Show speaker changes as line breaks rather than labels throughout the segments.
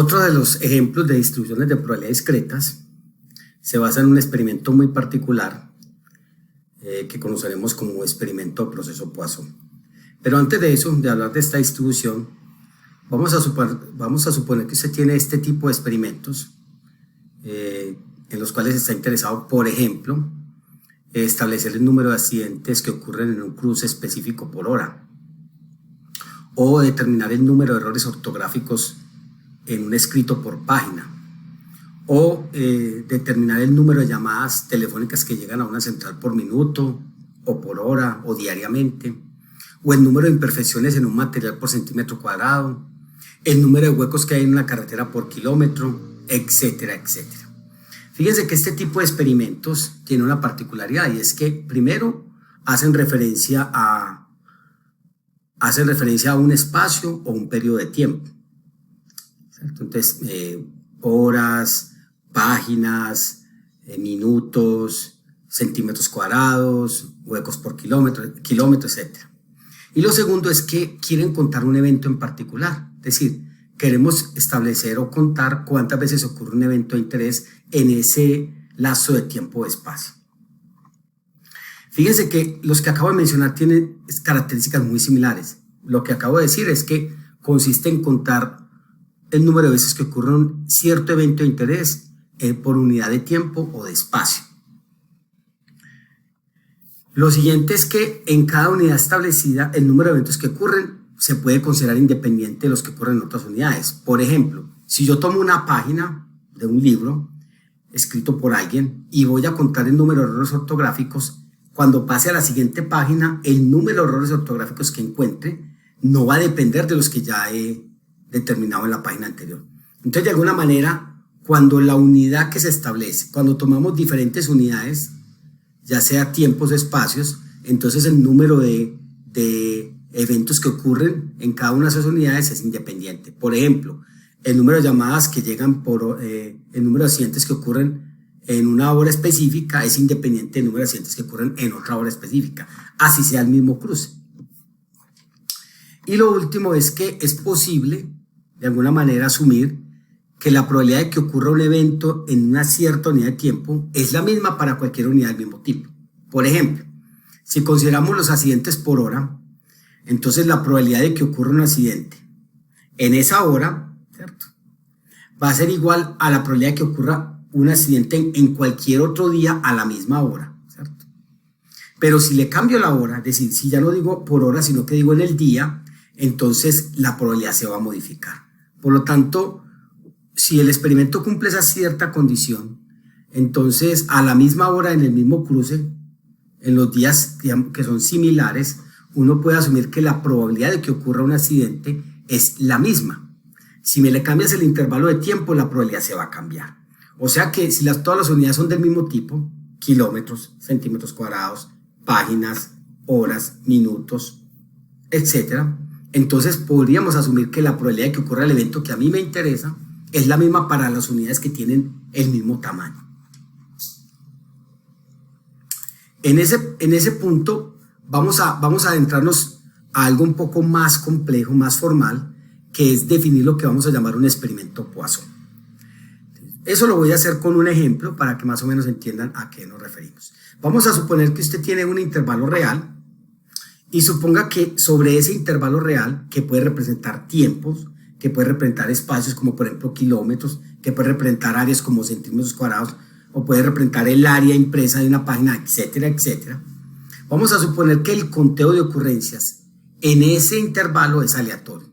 Otro de los ejemplos de distribuciones de probabilidad discretas se basa en un experimento muy particular que conoceremos como experimento o proceso Poisson. Pero antes de eso, de hablar de esta distribución, vamos a suponer que usted tiene este tipo de experimentos en los cuales está interesado, por ejemplo, establecer el número de accidentes que ocurren en un cruce específico por hora, o determinar el número de errores ortográficos en un escrito por página, o determinar el número de llamadas telefónicas que llegan a una central por minuto o por hora o diariamente, o el número de imperfecciones en un material por centímetro cuadrado, el número de huecos que hay en una carretera por kilómetro, etcétera, etcétera. Fíjense que este tipo de experimentos tiene una particularidad, y es que primero hacen referencia a un espacio o un periodo de tiempo, ¿cierto? Entonces, horas, páginas, minutos, centímetros cuadrados, huecos por kilómetro, etc. Y lo segundo es que quieren contar un evento en particular, es decir, queremos establecer o contar cuántas veces ocurre un evento de interés en ese lazo de tiempo o espacio. Fíjense que los que acabo de mencionar tienen características muy similares. Lo que acabo de decir es que consiste en contar el número de veces que ocurre un cierto evento de interés por unidad de tiempo o de espacio. Lo siguiente es que en cada unidad establecida el número de eventos que ocurren se puede considerar independiente de los que ocurren en otras unidades. Por ejemplo, si yo tomo una página de un libro escrito por alguien y voy a contar el número de errores ortográficos, cuando pase a la siguiente página, el número de errores ortográficos que encuentre no va a depender de los que ya he determinado en la página anterior. Entonces, de alguna manera, cuando la unidad que se establece, cuando tomamos diferentes unidades, ya sea tiempos o espacios, entonces el número de eventos que ocurren en cada una de esas unidades es independiente. Por ejemplo, el número de llamadas que llegan el número de accidentes que ocurren en una hora específica es independiente del número de accidentes que ocurren en otra hora específica, así sea el mismo cruce. Y lo último es que es posible, de alguna manera, asumir que la probabilidad de que ocurra un evento en una cierta unidad de tiempo es la misma para cualquier unidad del mismo tipo. Por ejemplo, si consideramos los accidentes por hora, entonces la probabilidad de que ocurra un accidente en esa hora, ¿cierto?, va a ser igual a la probabilidad de que ocurra un accidente en cualquier otro día a la misma hora, ¿cierto? Pero si le cambio la hora, es decir, si ya no digo por hora, sino que digo en el día, entonces la probabilidad se va a modificar. Por lo tanto, si el experimento cumple esa cierta condición, entonces a la misma hora en el mismo cruce, en los días que son similares, uno puede asumir que la probabilidad de que ocurra un accidente es la misma. Si me le cambias el intervalo de tiempo, la probabilidad se va a cambiar. O sea que si todas las unidades son del mismo tipo, kilómetros, centímetros cuadrados, páginas, horas, minutos, etcétera, entonces podríamos asumir que la probabilidad de que ocurra el evento que a mí me interesa es la misma para las unidades que tienen el mismo tamaño. En ese punto vamos a adentrarnos a algo un poco más complejo, más formal, que es definir lo que vamos a llamar un experimento Poisson. Eso lo voy a hacer con un ejemplo para que más o menos entiendan a qué nos referimos. Vamos a suponer que usted tiene un intervalo real y suponga que sobre ese intervalo real, que puede representar tiempos, que puede representar espacios como por ejemplo kilómetros, que puede representar áreas como centímetros cuadrados, o puede representar el área impresa de una página, etcétera, etcétera. Vamos a suponer que el conteo de ocurrencias en ese intervalo es aleatorio.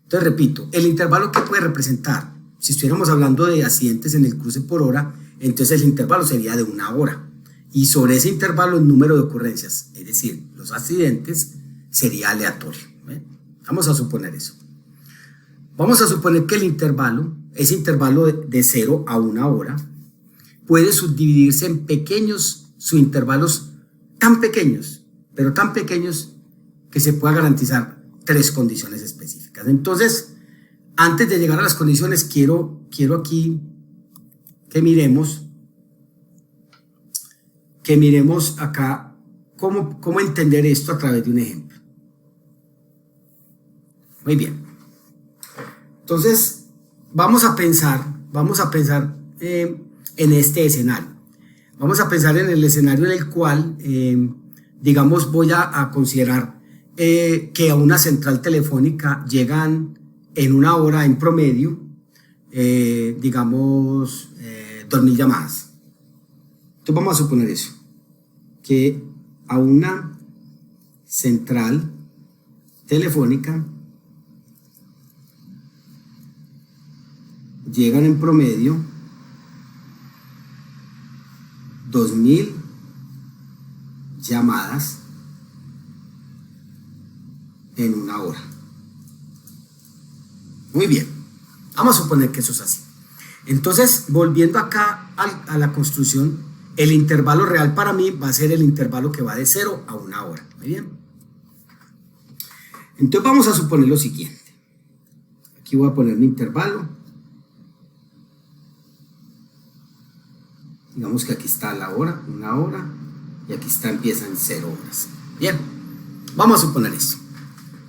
Entonces, repito, el intervalo que puede representar, si estuviéramos hablando de accidentes en el cruce por hora, entonces el intervalo sería de 1 hora. Y sobre ese intervalo el número de ocurrencias, es decir, los accidentes, sería aleatorio. Vamos a suponer eso. Vamos a suponer que ese intervalo de 0 a 1 hora, puede subdividirse en pequeños subintervalos tan pequeños, pero tan pequeños que se pueda garantizar 3 condiciones específicas. Entonces, antes de llegar a las condiciones, quiero aquí que miremos acá cómo entender esto a través de un ejemplo. Muy bien. Entonces, vamos a pensar en este escenario. Vamos a pensar en el escenario en el cual, digamos, voy a considerar que a una central telefónica llegan en una hora en promedio, digamos, 2.000 llamadas. Entonces vamos a suponer eso, que a una central telefónica llegan en promedio 2.000 llamadas en una hora. Muy bien, vamos a suponer que eso es así. Entonces, volviendo acá a la construcción, el intervalo real para mí va a ser el intervalo que va de 0 a 1 hora. Muy bien. Entonces vamos a suponer lo siguiente. Aquí voy a poner mi intervalo. Digamos que aquí está la hora, 1 hora, y aquí empiezan 0 horas. Bien, vamos a suponer eso.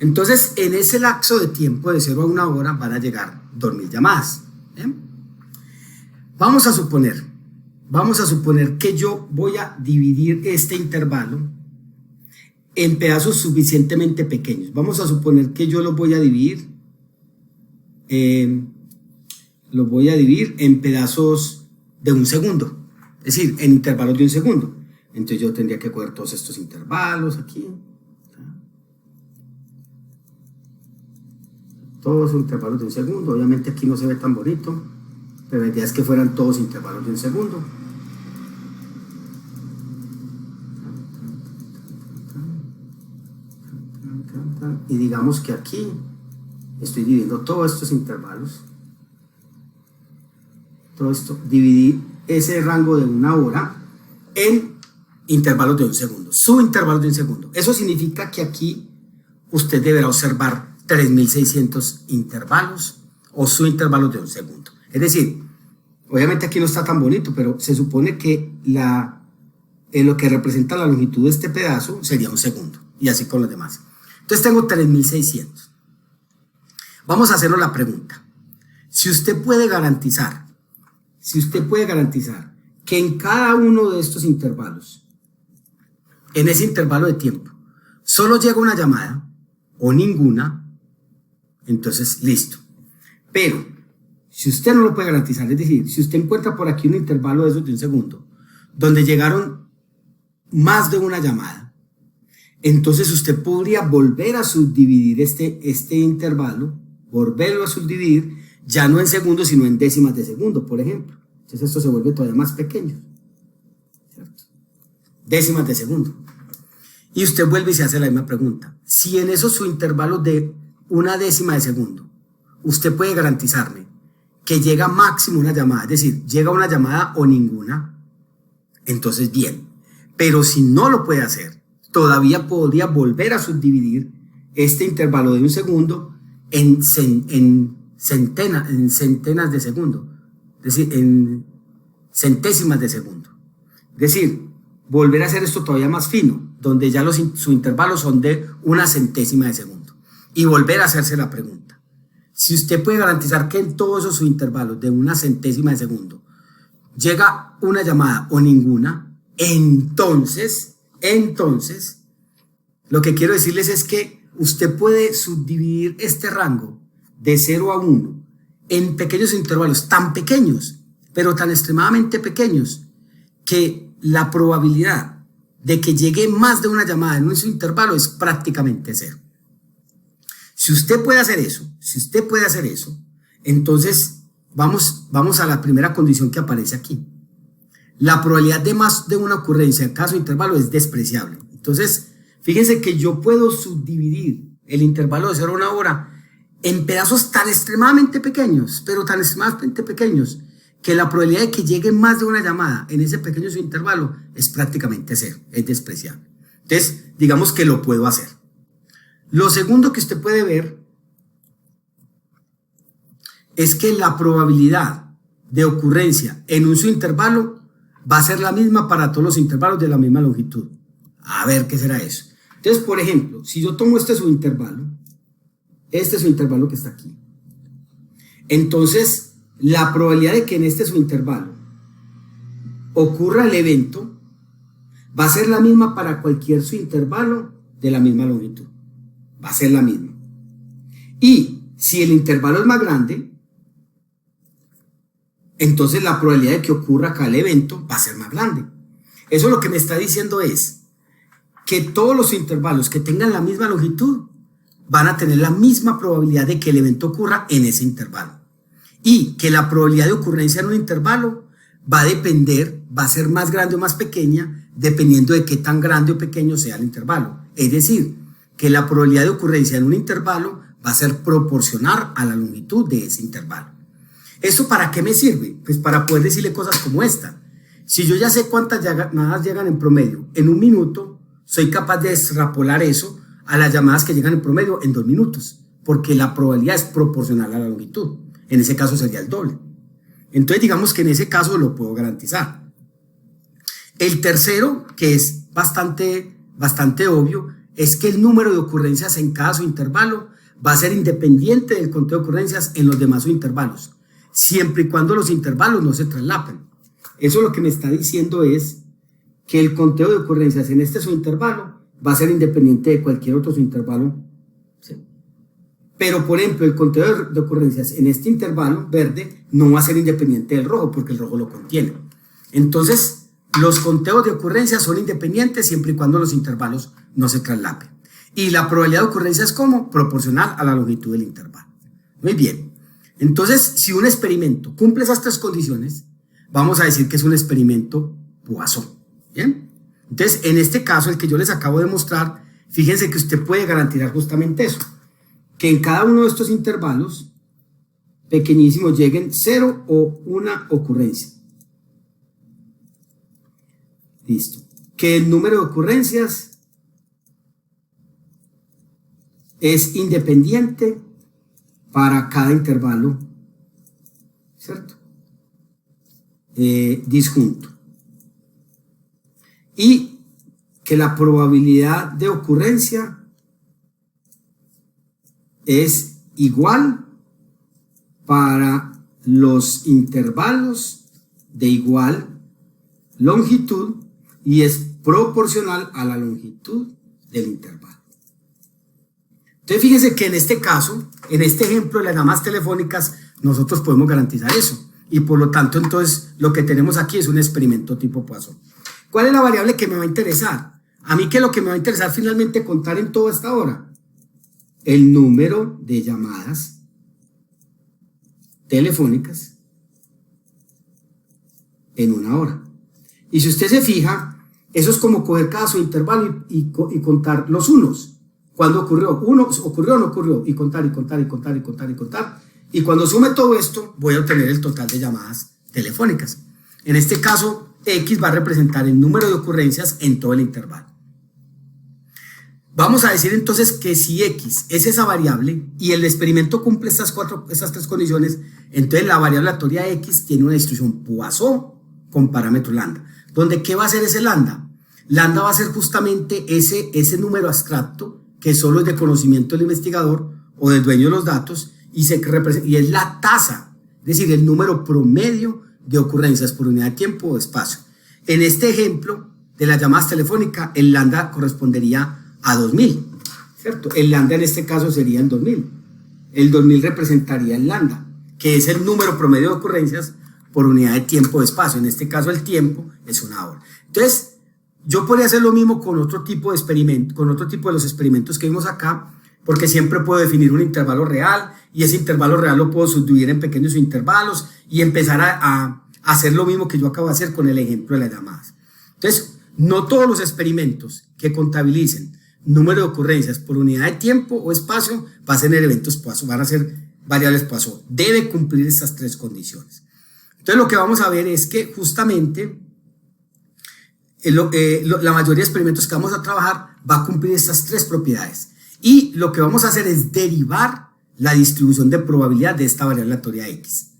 Entonces, en ese lapso de tiempo de 0 a 1 hora van a llegar 2.000 llamadas. ¿Bien? Vamos a suponer que yo voy a dividir este intervalo en pedazos suficientemente pequeños. Vamos a suponer que yo lo voy a dividir en pedazos de 1 segundo. Es decir, en intervalos de 1 segundo. Entonces yo tendría que coger todos estos intervalos aquí. Todos son intervalos de 1 segundo. Obviamente aquí no se ve tan bonito, pero la idea es que fueran todos intervalos de 1 segundo. Y digamos que aquí estoy dividiendo todos estos intervalos. Todo esto, dividir ese rango de 1 hora en intervalos de 1 segundo, subintervalos de 1 segundo. Eso significa que aquí usted deberá observar 3.600 intervalos o subintervalos de 1 segundo. Es decir, obviamente aquí no está tan bonito, pero se supone que lo que representa la longitud de este pedazo sería 1 segundo, y así con los demás. Entonces tengo 3.600. Vamos a hacernos la pregunta. Si usted puede garantizar que en cada uno de estos intervalos, en ese intervalo de tiempo, solo llega una llamada o ninguna, entonces listo. Pero si usted no lo puede garantizar, es decir, si usted encuentra por aquí un intervalo de esos de 1 segundo, donde llegaron más de una llamada, entonces usted podría volver a subdividir este intervalo, volverlo a subdividir, ya no en segundos, sino en décimas de segundo, por ejemplo. Entonces esto se vuelve todavía más pequeño, ¿cierto? Décimas de segundo. Y usted vuelve y se hace la misma pregunta. Si en esos subintervalos de 1 décima de segundo, usted puede garantizarme que llega máximo una llamada, es decir, llega una llamada o ninguna, entonces bien. Pero si no lo puede hacer, todavía podría volver a subdividir este intervalo de 1 segundo en centenas de segundo, es decir, en centésimas de segundo. Es decir, volver a hacer esto todavía más fino, donde ya sus intervalos son de 1 centésima de segundo. Y volver a hacerse la pregunta. Si usted puede garantizar que en todos esos intervalos de 1 centésima de segundo llega una llamada o ninguna, entonces, lo que quiero decirles es que usted puede subdividir este rango de 0 a 1 en pequeños intervalos tan pequeños, pero tan extremadamente pequeños, que la probabilidad de que llegue más de una llamada en un intervalo es prácticamente 0. Si usted puede hacer eso, entonces vamos a la primera condición que aparece aquí. La probabilidad de más de una ocurrencia en caso de intervalo es despreciable. Entonces, fíjense que yo puedo subdividir el intervalo de 0 a 1 hora en pedazos tan extremadamente pequeños, pero tan extremadamente pequeños, que la probabilidad de que llegue más de una llamada en ese pequeño subintervalo es prácticamente 0, es despreciable. Entonces, digamos que lo puedo hacer. Lo segundo que usted puede ver es que la probabilidad de ocurrencia en un subintervalo va a ser la misma para todos los intervalos de la misma longitud. A ver qué será eso. Entonces, por ejemplo, si yo tomo este subintervalo que está aquí, Entonces, la probabilidad de que en este subintervalo ocurra el evento va a ser la misma para cualquier subintervalo de la misma longitud. Va a ser la misma. Y si el intervalo es más grande, entonces la probabilidad de que ocurra acá el evento va a ser más grande. Eso lo que me está diciendo es que todos los intervalos que tengan la misma longitud van a tener la misma probabilidad de que el evento ocurra en ese intervalo. Y que la probabilidad de ocurrencia en un intervalo va a depender, va a ser más grande o más pequeña, dependiendo de qué tan grande o pequeño sea el intervalo. Es decir, que la probabilidad de ocurrencia en un intervalo va a ser proporcional a la longitud de ese intervalo. ¿Esto para qué me sirve? Pues para poder decirle cosas como esta. Si yo ya sé cuántas llamadas llegan en promedio en un minuto, soy capaz de extrapolar eso a las llamadas que llegan en promedio en 2 minutos, porque la probabilidad es proporcional a la longitud. En ese caso sería el doble. Entonces digamos que en ese caso lo puedo garantizar. El tercero, que es bastante obvio, es que el número de ocurrencias en cada subintervalo va a ser independiente del conteo de ocurrencias en los demás subintervalos, siempre y cuando los intervalos no se traslapen. Eso lo que me está diciendo es que el conteo de ocurrencias en este subintervalo va a ser independiente de cualquier otro subintervalo. ¿Sí? Pero, por ejemplo, el conteo de ocurrencias en este intervalo verde no va a ser independiente del rojo, porque el rojo lo contiene. Entonces, los conteos de ocurrencias son independientes siempre y cuando los intervalos no se traslapen. Y la probabilidad de ocurrencia es como proporcional a la longitud del intervalo. Muy bien. Entonces, si un experimento cumple esas 3 condiciones, vamos a decir que es un experimento Poisson. ¿Bien? Entonces, en este caso, el que yo les acabo de mostrar, fíjense que usted puede garantizar justamente eso, que en cada uno de estos intervalos pequeñísimos lleguen 0 o 1 ocurrencia. Listo. Que el número de ocurrencias es independiente para cada intervalo, ¿cierto? Disjunto. Y que la probabilidad de ocurrencia es igual para los intervalos de igual longitud y es proporcional a la longitud del intervalo. Entonces fíjense que en este caso, en este ejemplo de las llamadas telefónicas, nosotros podemos garantizar eso. Y por lo tanto, entonces, lo que tenemos aquí es un experimento tipo Poisson. ¿Cuál es la variable que me va a interesar? A mí, ¿qué es lo que me va a interesar finalmente contar en toda esta hora? El número de llamadas telefónicas en una hora. Y si usted se fija, eso es como coger cada su intervalo y contar los unos. ¿Cuándo ocurrió? Uno, ¿ocurrió o no ocurrió? Y contar, y contar, y contar, y contar, y contar. Y cuando sume todo esto, voy a obtener el total de llamadas telefónicas. En este caso, X va a representar el número de ocurrencias en todo el intervalo. Vamos a decir entonces que si X es esa variable y el experimento cumple estas 3 condiciones, entonces la variable aleatoria X tiene una distribución Poisson con parámetro lambda. ¿Donde qué va a ser ese lambda? Lambda va a ser justamente ese número abstracto que solo es de conocimiento del investigador o del dueño de los datos y es la tasa, es decir, el número promedio de ocurrencias por unidad de tiempo o espacio. En este ejemplo de las llamadas telefónicas, el lambda correspondería a 2000, ¿cierto? El lambda en este caso sería el 2000. El 2000 representaría el lambda, que es el número promedio de ocurrencias por unidad de tiempo o espacio. En este caso el tiempo es 1 hora. Entonces, yo podría hacer lo mismo con otro tipo de experimento, con otro tipo de los experimentos que vimos acá, porque siempre puedo definir un intervalo real y ese intervalo real lo puedo subdividir en pequeños intervalos y empezar a hacer lo mismo que yo acabo de hacer con el ejemplo de las llamadas. Entonces, no todos los experimentos que contabilicen número de ocurrencias por unidad de tiempo o espacio van a ser eventos Poisson, van a ser variables Poisson. Debe cumplir estas 3 condiciones. Entonces, lo que vamos a ver es que justamente la mayoría de experimentos que vamos a trabajar va a cumplir estas 3 propiedades. Y lo que vamos a hacer es derivar la distribución de probabilidad de esta variable aleatoria X.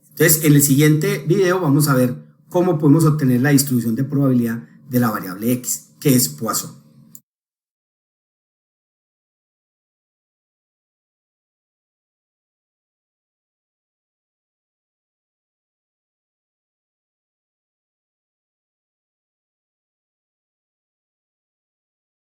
Entonces, en el siguiente video vamos a ver cómo podemos obtener la distribución de probabilidad de la variable X, que es Poisson.